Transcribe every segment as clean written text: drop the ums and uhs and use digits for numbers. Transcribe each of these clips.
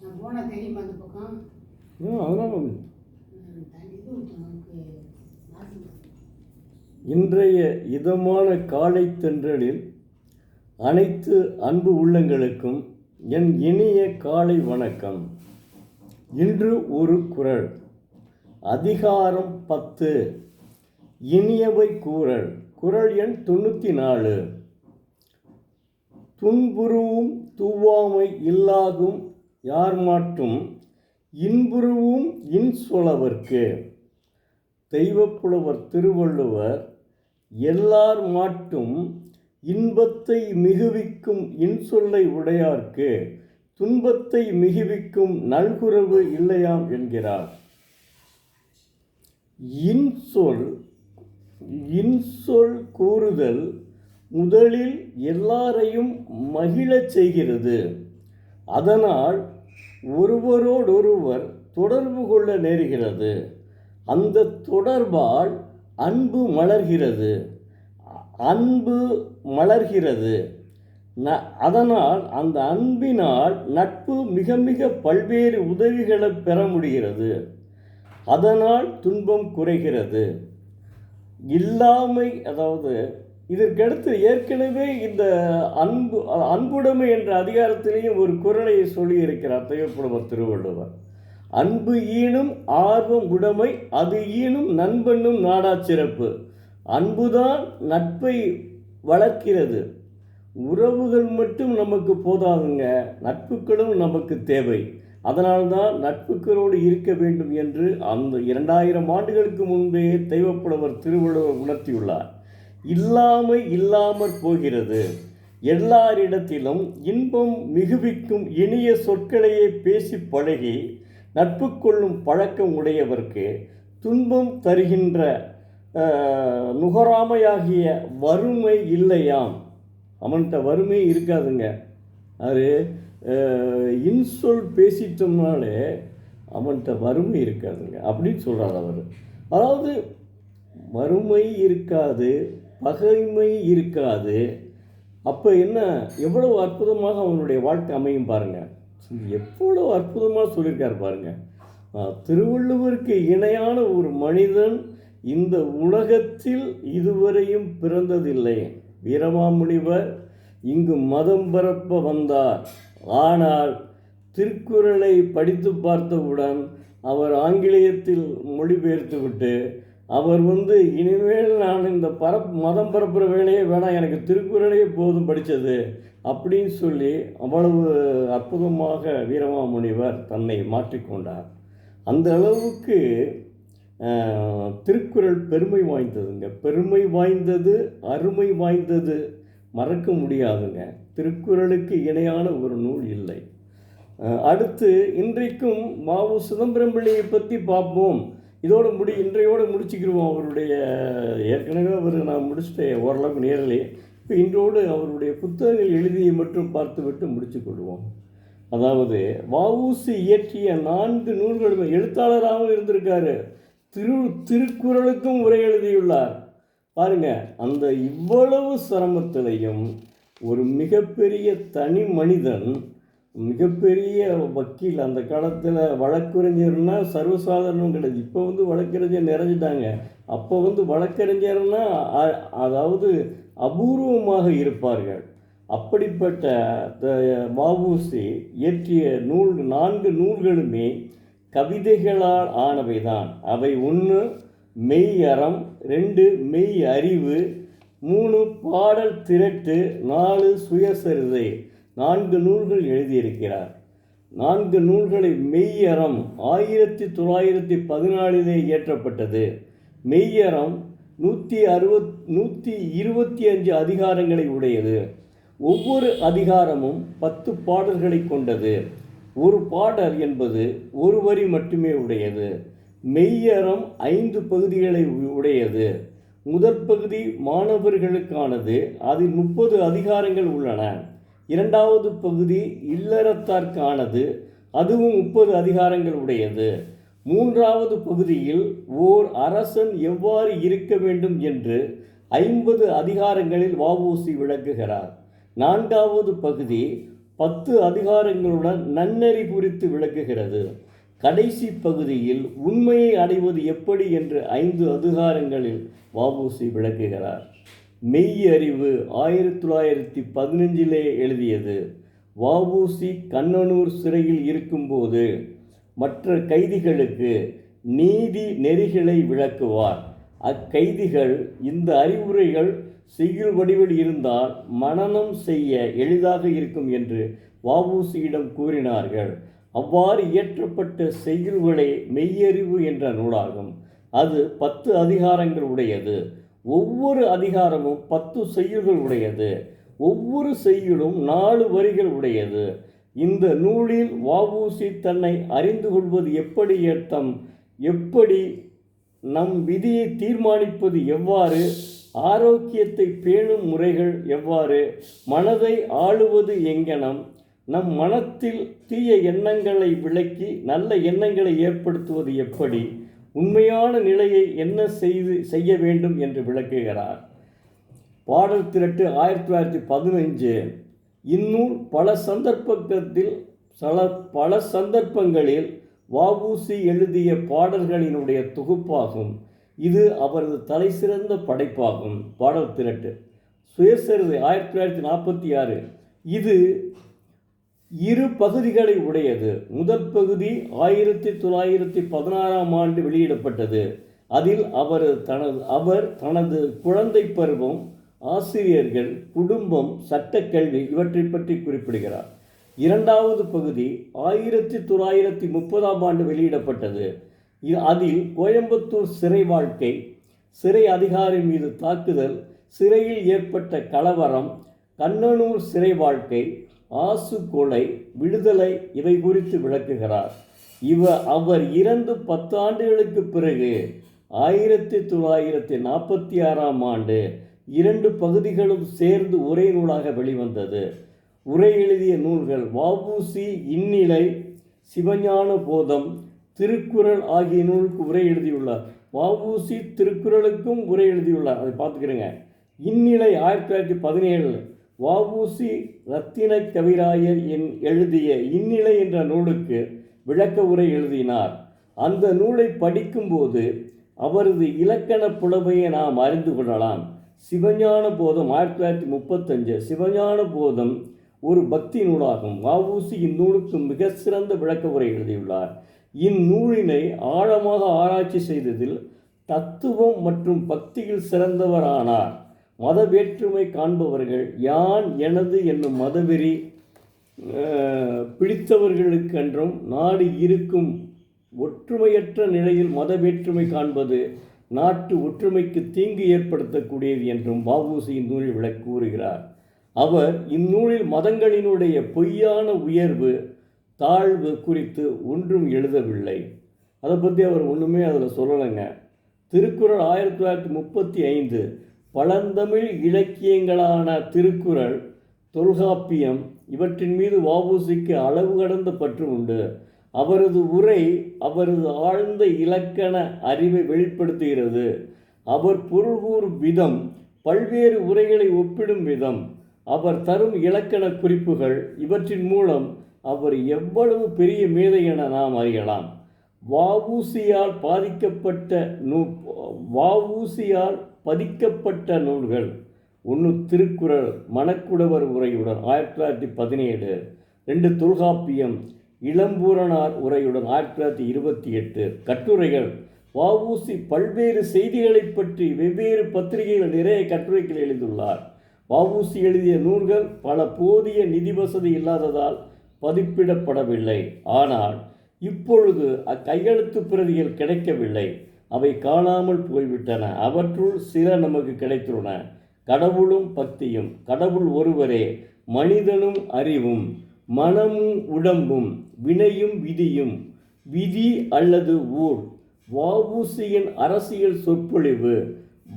நான் போனால் தெரியுமா அந்த பக்கம்? அதனால் இது நமக்கு இன்றைய இதமான காலை தென்றலில் அனைத்து அன்பு உள்ளங்களுக்கும் என் இனிய காலை வணக்கம். இன்று ஒரு குறள், அதிகாரம் 10, இனியவை கூறல், குறள் எண் 94. துன்புறுவும் தூவாமை இல்லாகும் யார் மாட்டும் இன்புறுவும் இன்சொலவர்க்கு. தெய்வப்புலவர் திருவள்ளுவர் எல்லார் மாட்டும் இன்பத்தை மிகுவிக்கும் இன்சொல்லை உடையார்க்கு துன்பத்தை மிகுவிக்கும் நல்குரவு இல்லையாம் என்கிறார். இன்சொல் கூறுதல் முதலில் எல்லாரையும் மகிழச் செய்கிறது. அதனால் ஒருவரோடொருவர் தொடர்பு கொள்ள நேருகிறது. அந்த தொடர்பால் அன்பு மலர்கிறது. அதனால் அந்த அன்பினால் நட்பு மிக மிக பல்வேறு உதவிகளை பெற முடிகிறது. அதனால் துன்பம் குறைகிறது. இல்லாமை, அதாவது இதற்கடுத்து ஏற்கனவே இந்த அன்புடைமை என்ற அதிகாரத்திலேயும் ஒரு குறளை சொல்லியிருக்கிறார் தெய்வப்புலவர் திருவள்ளுவர். அன்பு ஈனும் ஆர்வம் உடைமை, அது ஈனும் நண்பனும் நாடா சிறப்பு. அன்புதான் நட்பை வளர்க்கிறது. உறவுகள் மட்டும் நமக்கு போதாதுங்க, நட்புகளும் நமக்கு தேவை. அதனால்தான் நட்புகளோடு இருக்க வேண்டும் என்று அந்த 2000 ஆண்டுகளுக்கு முன்பே தெய்வப்புலவர் திருவள்ளுவர் உணர்த்தியுள்ளார். இல்லாமை இல்லாமற் போகிறது. எல்லாரிடத்திலும் இன்பம் மிகுவிக்கும் இனிய சொற்களையே பேசி பழகி நட்பு கொள்ளும் பழக்கம் உடையவர்க்கு துன்பம் தருகின்ற நுகராமையாகிய வறுமை இல்லையாம். அவன்கிட்ட வறுமை இருக்காதுங்க. அது இன்சொல் பேசிட்டோம்னாலே அவன்கிட்ட வறுமை இருக்காதுங்க அப்படின்னு சொல்கிறார் அவர். அதாவது வறுமை இருக்காது, பகைமை இருக்காது. அப்போ என்ன, எவ்வளவு அற்புதமாக அவனுடைய வாழ்க்கை அமையும் பாருங்கள். எவ்வளோ அற்புதமாக சொல்லியிருக்கார் பாருங்கள். திருவள்ளுவருக்கு இணையான ஒரு மனிதன் இந்த உலகத்தில் இதுவரையும் பிறந்ததில்லை. வீரமாமுனிவர் இங்கு மதம் பரப்ப வந்தார். ஆனால் திருக்குறளை படித்து பார்த்தவுடன் அவர் ஆங்கிலேயத்தில் மொழிபெயர்த்து விட்டு அவர் இனிமேல் நான் இந்த மதம் பரப்புகிற வேலையே வேணாம், எனக்கு திருக்குறளையே போதும் படித்தது அப்படின்னு சொல்லி அவ்வளவு அற்புதமாக வீரமாமுனிவர் தன்னை மாற்றிக்கொண்டார். அந்த அளவுக்கு திருக்குறள் பெருமை வாய்ந்ததுங்க. பெருமை வாய்ந்தது, அருமை வாய்ந்தது, மறக்க முடியாதுங்க. திருக்குறளுக்கு இணையான ஒரு நூல் இல்லை. அடுத்து இன்றைக்கும் மாவு சிதம்பரம் பிள்ளையை பற்றி பார்ப்போம். இன்றையோடு முடிச்சுக்கிடுவோம். அவருடைய ஏற்கனவே நான் முடிச்சுட்டேன் ஓரளவுக்கு நேரிலே. இப்போ இன்றோடு அவருடைய புத்தகங்கள் எழுதியை மட்டும் பார்த்துவிட்டு முடிச்சு கொள்வோம். அதாவது வஉசி இயற்றிய 4 நூல்களும் எழுத்தாளராகவும் இருந்திருக்காரு. திருக்குறளுக்கும் உரை எழுதியுள்ளார். பாருங்க, அந்த இவ்வளவு சிரமத்திலையும் ஒரு மிகப்பெரிய தனி மனிதன், மிகப்பெரிய வக்கீல். அந்த காலத்தில் வழக்கறிஞர்னா சர்வசாதாரணம் கிடையாது. இப்போ வழக்கறிஞர் நிறைஞ்சிட்டாங்க. அப்போ வழக்கறிஞர்னா அதாவது அபூர்வமாக இருப்பார்கள். அப்படிப்பட்ட வஉசி இயற்றிய 4 நூல்களுமே கவிதைகளால் ஆனவைதான். அவை 1 மெய் அறம், 2 மெய் அறிவு, 3 பாடல் திரட்டு, 4 சுயசரிதை. 4 நூல்கள் எழுதியிருக்கிறார். 4 நூல்களை மெய்யறம் 1914 இயற்றப்பட்டது. மெய்யறம் 125 அதிகாரங்களை உடையது. ஒவ்வொரு அதிகாரமும் 10 பாடல்களை கொண்டது. ஒரு பாடல் என்பது ஒரு வரி மட்டுமே உடையது. மெய்யறம் 5 பகுதிகளை உடையது. முதற் பகுதி மாணவர்களுக்கானது. அதில் 30 அதிகாரங்கள் உள்ளன. இரண்டாவது பகுதி இல்லறத்தார்க்கானது. அதுவும் 30 அதிகாரங்கள் உடையது. மூன்றாவது பகுதியில் ஓர் அரசன் எவ்வாறு இருக்க வேண்டும் என்று 50 அதிகாரங்களில் வஉசி விளக்குகிறார். நான்காவது பகுதி 10 அதிகாரங்களுடன் நன்னெறி குறித்து விளக்குகிறது. கடைசி பகுதியில் உண்மையை அடைவது எப்படி என்று 5 அதிகாரங்களில் வ.உ.சி. விளக்குகிறார். மெய் அறிவு 1915 எழுதியது. வ.உ.சி. கண்ணனூர் சிறையில் இருக்கும்போது மற்ற கைதிகளுக்கு நீதி நெறிகளை விளக்குவார். அக்கைதிகள் இந்த அறிவுரைகள் செய்யுள் வடிவில் இருந்தால் மனனம் செய்ய எளிதாக இருக்கும் என்று வ.உ.சி.யிடம் கூறினார்கள். அவ்வாறு இயற்றப்பட்ட செய்யுள்களே மெய்யறிவு என்ற நூலாகும். அது 10 அதிகாரங்கள் உடையது. ஒவ்வொரு அதிகாரமும் 10 செய்யுள்கள் உடையது. ஒவ்வொரு செய்யுளும் 4 வரிகள் உடையது. இந்த நூலில் வ.உ.சி. தன்னை அறிந்து கொள்வது எப்படி நம் விதியை தீர்மானிப்பது எவ்வாறு, ஆரோக்கியத்தை பேணும் முறைகள் எவ்வாறு, மனதை ஆளுவது எங்கனம், நம் மனத்தில் தீய எண்ணங்களை விலக்கி நல்ல எண்ணங்களை ஏற்படுத்துவது எப்படி, உண்மையான நிலையை என்ன செய்ய வேண்டும் என்று விளக்குகிறார். பாடல் திரட்டு 1915. இந்நூல் பல சந்தர்ப்பங்களில் வ.உ.சி. எழுதிய பாடல்களினுடைய தொகுப்பாகும். இது அவரது தலைசிறந்த படைப்பாகும். பாடல் திரட்டு சுயசரிதை 1946. இது 2 பகுதிகளை உடையது. முதல் பகுதி 1916 வெளியிடப்பட்டது. அதில் அவர் தனது குழந்தை பருவம், ஆசிரியர்கள், குடும்பம், சட்டக்கல்வி இவற்றை பற்றி குறிப்பிடுகிறார். இரண்டாவது பகுதி 1930 வெளியிடப்பட்டது. அதில் கோயம்புத்தூர் சிறை வாழ்க்கை, சிறை அதிகாரி மீது தாக்குதல், சிறையில் ஏற்பட்ட கலவரம், கண்ணனூர் சிறை வாழ்க்கை, ஆசு கொலை, விடுதலை இவை குறித்து விளக்குகிறார். அவர் இறந்து 10 ஆண்டுகளுக்கு பிறகு 1946 2 பகுதிகளும் சேர்ந்து ஒரே நூலாக வெளிவந்தது. உரை எழுதிய நூல்கள் வ.உ.சி. இந்நிலை, சிவஞான போதம், திருக்குறள் ஆகிய நூலுக்கு உரை எழுதியுள்ளார். வ.உ.சி. திருக்குறளுக்கும் உரை எழுதியுள்ளார். அதை பார்த்துக்கிறேங்க. இந்நிலை 1917. வ.உ.சி. ரத்தின கவிராயர் எழுதிய இந்நிலை என்ற நூலுக்கு விளக்க உரை எழுதினார். அந்த நூலை படிக்கும்போது அவரது இலக்கண புலமையை நாம் அறிந்து கொள்ளலாம். சிவஞான போதம் 1935. சிவஞான போதம் ஒரு பக்தி நூலாகும். வ.உ.சி. இந்நூலுக்கு மிக சிறந்த விளக்க உரை எழுதியுள்ளார். இந்நூலினை ஆழமாக ஆராய்ச்சி செய்ததில் தத்துவம் மற்றும் பக்தியில் சிறந்தவரானார். மத வேற்றுமை காண்பவர்கள் யான் எனது என்னும் மதவெறி பிடித்தவர்களுக்கென்றும் நாடு இருக்கும் ஒற்றுமையற்ற நிலையில் மத வேற்றுமை காண்பது நாட்டு ஒற்றுமைக்கு தீங்கு ஏற்படுத்தக்கூடியது என்றும் வ.உ.சி. இந்நூலில் கூறுகிறார். அவர் இந்நூலில் மதங்களினுடைய பொய்யான உயர்வு தாழ்வு குறித்து ஒன்றும் எழுதவில்லை. அதை பற்றி அவர் ஒன்றுமே அதில் சொல்லலைங்க. திருக்குறள் 1935. பழந்தமிழ் இலக்கியங்களான திருக்குறள், தொல்காப்பியம் இவற்றின் மீது வ.உ.சி.க்கு அளவு கடந்த பற்று உண்டு. அவரது உரை அவரது ஆழ்ந்த இலக்கண அறிவை வெளிப்படுத்துகிறது. அவர் பொருள் கூறும் விதம், பல்வேறு உரைகளை ஒப்பிடும் விதம், அவர் தரும் இலக்கண குறிப்புகள் இவற்றின் மூலம் அவர் எவ்வளவு பெரிய மேதை என நாம் அறியலாம். வ.உ.சி.யால் பதிக்கப்பட்ட நூல்கள்: 1 திருக்குறள் மணக்குடவர் உரையுடன் 1917. 2 தொல்காப்பியம் இளம்பூரணார் உரையுடன் 1928. கட்டுரைகள்: வ.உ.சி. பல்வேறு செய்திகளை பற்றி வெவ்வேறு பத்திரிகைகள் நிறைய கட்டுரைகள் எழுதியுள்ளார். வ.உ.சி. எழுதிய நூல்கள் பல போதிய நிதி வசதி இல்லாததால் பதிப்பிடப்படவில்லை. ஆனால் இப்பொழுது அக்கையெழுத்து பிரதிகள் கிடைக்கவில்லை. அவை காணாமல் போய்விட்டன. அவற்றுள் சில நமக்கு கிடைத்துள்ளன. கடவுளும் பக்தியும், கடவுள் ஒருவரே, மனிதனும் அறிவும், மனமும் உடம்பும், வினையும் விதியும், விதி அல்லது ஊழ், வ.உ.சி.யின் அரசியல் சொற்பொழிவு.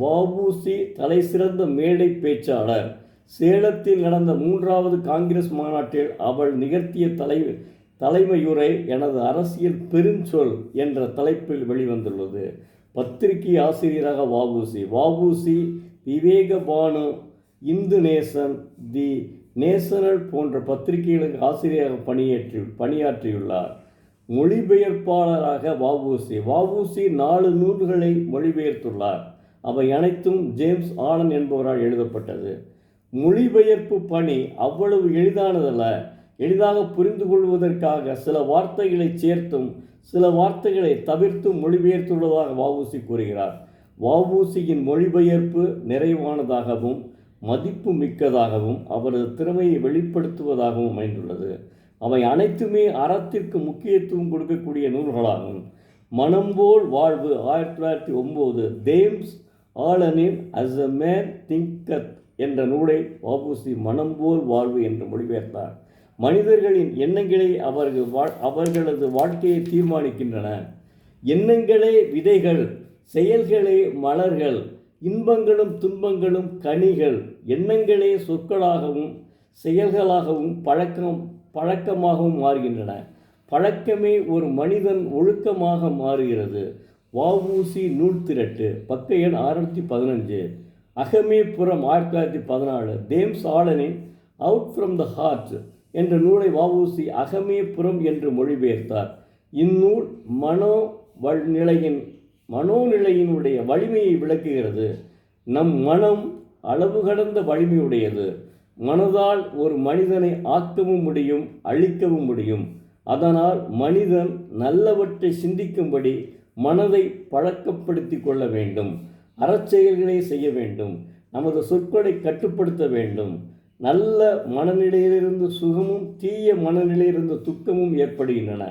வ.உ.சி. தலைசிறந்த மேடை பேச்சாளர். சேலத்தில் நடந்த 3வது காங்கிரஸ் மாநாட்டில் அவள் நிகழ்த்திய தலைமையுரை எனது அரசியல் பெருஞ்சொல் என்ற தலைப்பில் வெளிவந்துள்ளது. பத்திரிகை ஆசிரியராக வ.உ.சி. விவேக பானு, இந்து நேசன், தி நேஷனல் போன்ற பத்திரிகைகளுக்கு ஆசிரியராக பணியாற்றியுள்ளார். மொழிபெயர்ப்பாளராக வஉசி 4 நூல்களை மொழிபெயர்த்துள்ளார். அவை அனைத்தும் ஜேம்ஸ் ஆலன் என்பவரால் எழுதப்பட்டது. மொழிபெயர்ப்பு பணி அவ்வளவு எளிதானதல்ல. எளிதாக புரிந்து கொள்வதற்காக சில வார்த்தைகளை சேர்த்தும் சில வார்த்தைகளை தவிர்த்தும் மொழிபெயர்த்துள்ளதாக வஉசி கூறுகிறார். வஉசியின் மொழிபெயர்ப்பு நிறைவானதாகவும் மதிப்பு மிக்கதாகவும் அவரது திறமையை வெளிப்படுத்துவதாகவும் அமைந்துள்ளது. அவை அனைத்துமே அறத்திற்கு முக்கியத்துவம் கொடுக்கக்கூடிய நூல்களாகும். மனம்போல் வாழ்வு 1909 ஜேம்ஸ் ஆலனின் அஸ் எ மேன் திங்கத் என்ற நூலை வஉசி மனம்போல் வாழ்வு என்று மொழிபெயர்த்தார். மனிதர்களின் எண்ணங்களே அவர்களது வாழ்க்கையை தீர்மானிக்கின்றன. எண்ணங்களே விதைகள், செயல்களே மலர்கள், இன்பங்களும் துன்பங்களும் கனிகள். எண்ணங்களே சொற்களாகவும் செயல்களாகவும் பழக்கமாகவும் மாறுகின்றன. பழக்கமே ஒரு மனிதன் ஒழுக்கமாக மாறுகிறது. வஉசி நூல் திரட்டு பக்க எண் 615. அகமே புறம் 1914. ஜேம்ஸ் ஆலனின் அவுட் ஃப்ரம் த ஹார்ட் என்ற நூலை வஉசி அகமே புறம் என்று மொழிபெயர்த்தார். இந்நூல் மனோநிலையினுடைய வலிமையை விளக்குகிறது. நம் மனம் அளவு கடந்த வலிமையுடையது. மனதால் ஒரு மனிதனை ஆக்கவும் முடியும், அழிக்கவும் முடியும். அதனால் மனிதன் நல்லவற்றை சிந்திக்கும்படி மனதை பழக்கப்படுத்தி கொள்ள வேண்டும். அறச்செயல்களை செய்ய வேண்டும். நமது சொற்களை கட்டுப்படுத்த வேண்டும். நல்ல மனநிலையிலிருந்து சுகமும் தீய மனநிலையிலிருந்து துக்கமும் ஏற்படுகின்றன.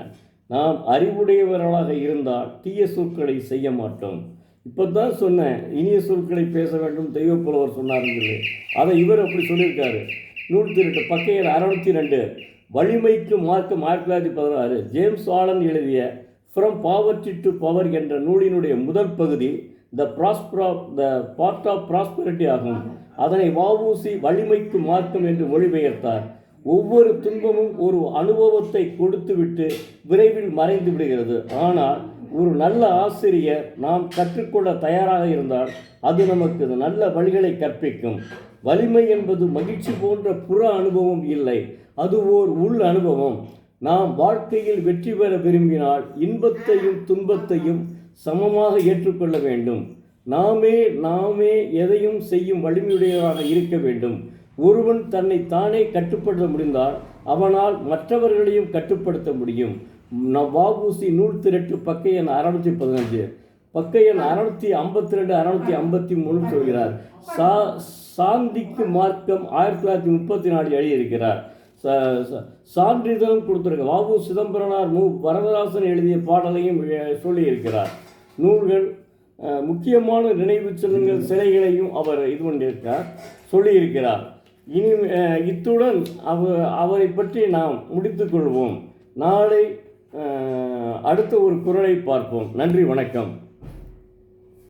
நாம் அறிவுடையவர்களாக இருந்தால் தீய சொற்களை செய்ய மாட்டோம். இப்போ தான் சொன்னேன், இனிய சொற்களை பேச வேண்டும் தெய்வப்புலவர் சொன்னார்கள். அதை இவர் அப்படி சொல்லியிருக்காரு. நூல் திரட்டு பக்க எண் 602. வலிமைக்கு மார்க்கம் 1916. ஜேம்ஸ் ஆலன் எழுதிய ஃப்ரம் பாவர்ட்டி டு பவர் என்ற நூலினுடைய முதல் பகுதி த பார்ட் ஆஃப் ப்ராஸ்பரிட்டி ஆகும். அதனை வஉசி வலிமைக்கு மார்க்கம் என்று மொழிபெயர்த்தார். ஒவ்வொரு துன்பமும் ஒரு அனுபவத்தை கொடுத்துவிட்டு விரைவில் மறைந்து விடுகிறது. ஆனால் ஒரு நல்ல ஆசிரியர் நாம் கற்றுக்கொள்ள தயாராக இருந்தால் அது நமக்கு நல்ல வழிகளை கற்பிக்கும். வலிமை என்பது மகிழ்ச்சி போன்ற புற அனுபவம் இல்லை, அது ஓர் உள் அனுபவம். நாம் வாழ்க்கையில் வெற்றி பெற விரும்பினால் இன்பத்தையும் துன்பத்தையும் சமமாக ஏற்றுக்கொள்ள வேண்டும். நாமே எதையும் செய்யும் வலிமையுடையவராக இருக்க வேண்டும். ஒருவன் தன்னை தானே கட்டுப்படுத்த முடிந்தால் அவனால் மற்றவர்களையும் கட்டுப்படுத்த முடியும். வஉசி நூல் திரட்டு பக்க எண் 615. பக்க எண் 652 653 சொல்கிறார். சாந்திக்கு மார்க்கம் 1934 எழுதியிருக்கிறார். சான்றிதழும் கொடுத்திருக்க. வஉ சிதம்பரனார் வரதராசன் எழுதிய பாடலையும் சொல்லியிருக்கிறார். நூல்கள் முக்கியமான நினைவு சின்னங்கள் சிலைகளையும் அவர் இது பண்ணியிருக்கார், சொல்லியிருக்கிறார். இத்துடன் அவரை பற்றி நாம் முடித்துக்கொள்வோம். நாளை அடுத்த ஒரு குறளை பார்ப்போம். நன்றி, வணக்கம்.